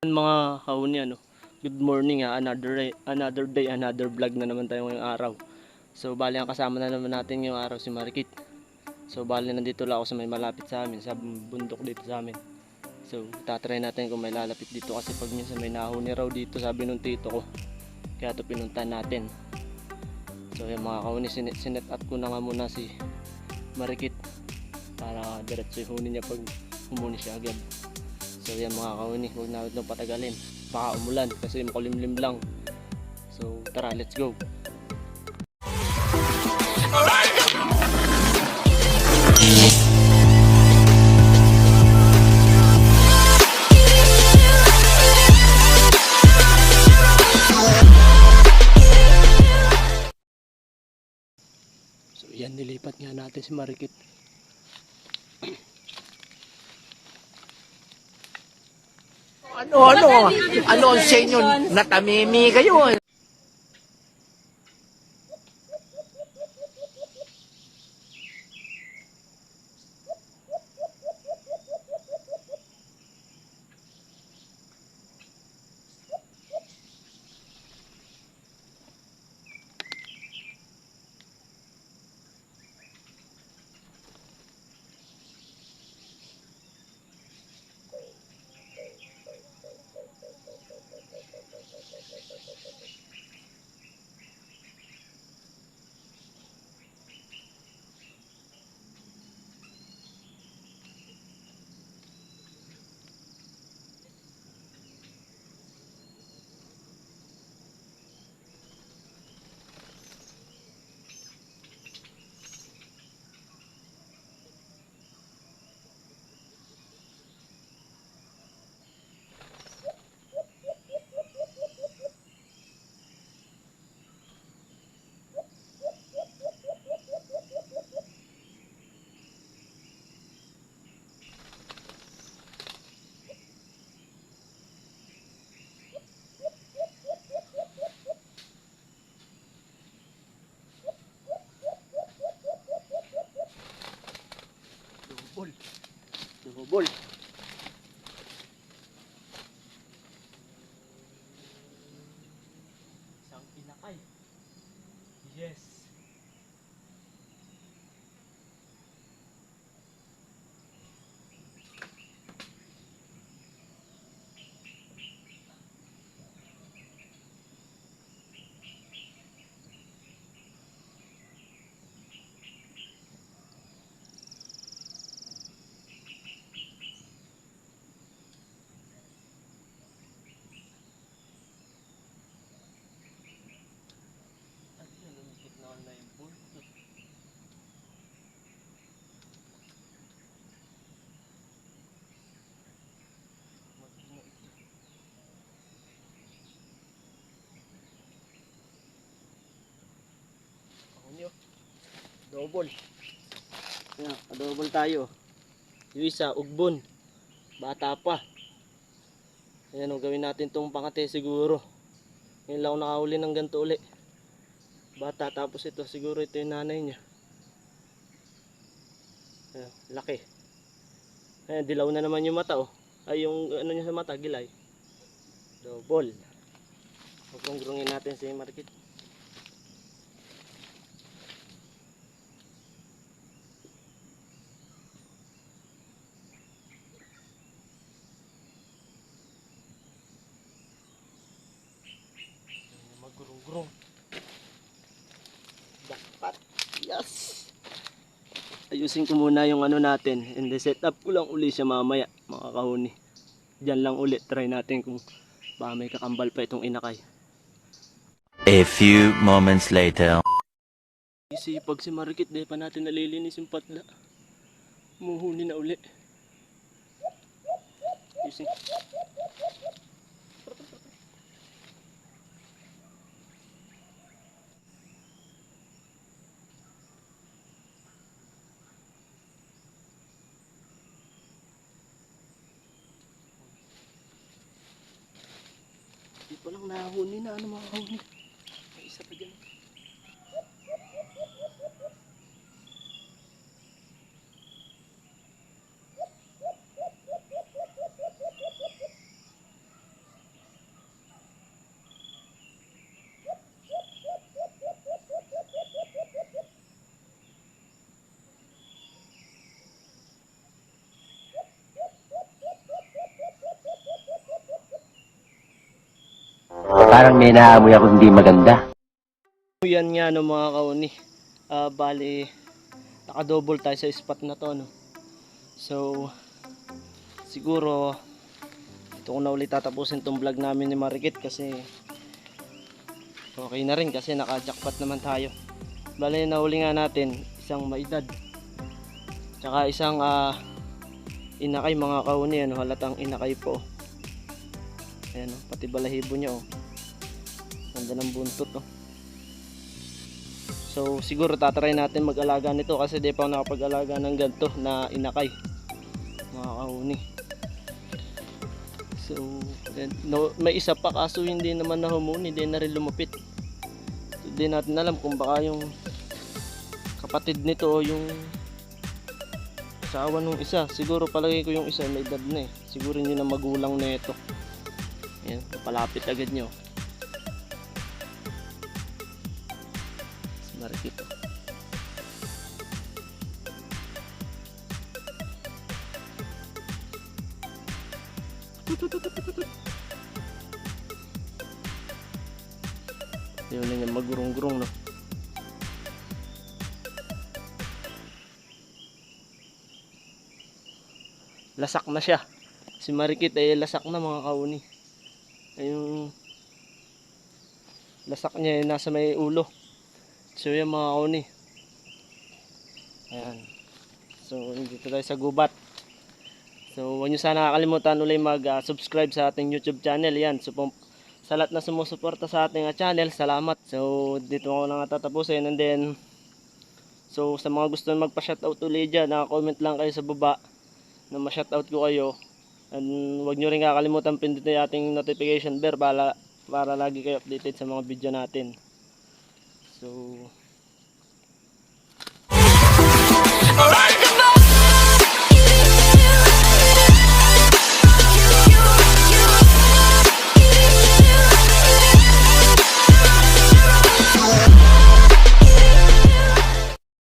Mga kahuni, good morning, another day, another vlog na naman tayo ngayong araw. So bali ang kasama na naman natin ngayong araw si Marikit. So bali nandito lang ako sa may malapit sa amin, sa bundok dito sa amin. So tatry natin kung may lalapit dito kasi pag minsan may nahuni raw dito, sabi nung tito ko. Kaya ito pinuntahan natin. So yung mga kahuni, sinet up ko na nga muna si Marikit para diretso yung huni niya pag humuni siya agad. So yan mga kahuni, huwag na itong patagalin, baka umulan kasi makulimlim lang. So tara, let's go. So yan, nilipat nga natin si Marikit. Ano ang sa inyo? Natamimi kayo. Double. Isang pinakay. Yes. Double. Yan, double tayo. Yung isa, ugbon. Bata pa. Ayan, gawin natin tong pangate siguro. Ngayon lang ako nakahuli ng ganito uli. Bata, tapos ito, siguro ito yung nanay niya. Ayan, laki. Ayan, dilaw na naman yung mata, oh. Ay, yung ano niya sa mata, gilay. Double. Paggrungrungin natin si Marikit. Magurong-gurong. Dapat. Yes. Ayusin ko muna yung ano natin. And the setup ko lang uli siya mamaya, mga kahuni. Diyan lang ulit. Try natin kung baka may kakambal pa itong inakay. A few moments later. Isipag si Marikit, di pa natin nalilinis yung patla. Muhuni na uli. Ayusin. Di pa lang nahuni na, ano mga kahuni. May isa pa dyan. Parang may naamoy ako hindi maganda. Yan nga no mga kauni. Bali, naka-double tayo sa spot na to, no. So, siguro ito ko na ulit tatapusin tong vlog namin ni Marikit kasi okay na rin kasi naka-jackpot naman tayo. Bali, nahuli nga natin isang maedad. Tsaka isang inakay mga kauni, ano, halatang inakay po. Ayan, oh, pati balahibo niya, oh. Ganda ng buntot, oh. So siguro tatry natin mag-alaga nito kasi di pa ako nakapag-alaga ng ganito na inakay mga kauni. So no, may isa pa kaso hindi naman na humuni, hindi na rin lumapit. Hindi natin alam kung baka yung kapatid nito o yung asawa nung isa. Siguro palagay ko yung isa may edad na eh. Siguro yun ang magulang na ito. Ayan, palapit agad nyo. Marikit. Yun na yung magurong-gurong, no. Lasak na siya. Si Marikit ay lasak na mga kauni. Ay yung lasak niya ay nasa may ulo. So yan mga kauni. Ayan. So dito tayo sa gubat. So huwag nyo sana kakalimutan ulit mag-subscribe sa ating YouTube channel. Yan. So sa lahat na sumusuporta sa ating channel, salamat. So dito ako na nga tatapusin. And then so sa mga gusto magpa-shoutout ulit dyan, comment lang kayo sa baba na ma-shoutout ko kayo. And huwag nyo rin kakalimutan pindutin yung ating notification bell para lagi kayo updated sa mga video natin. So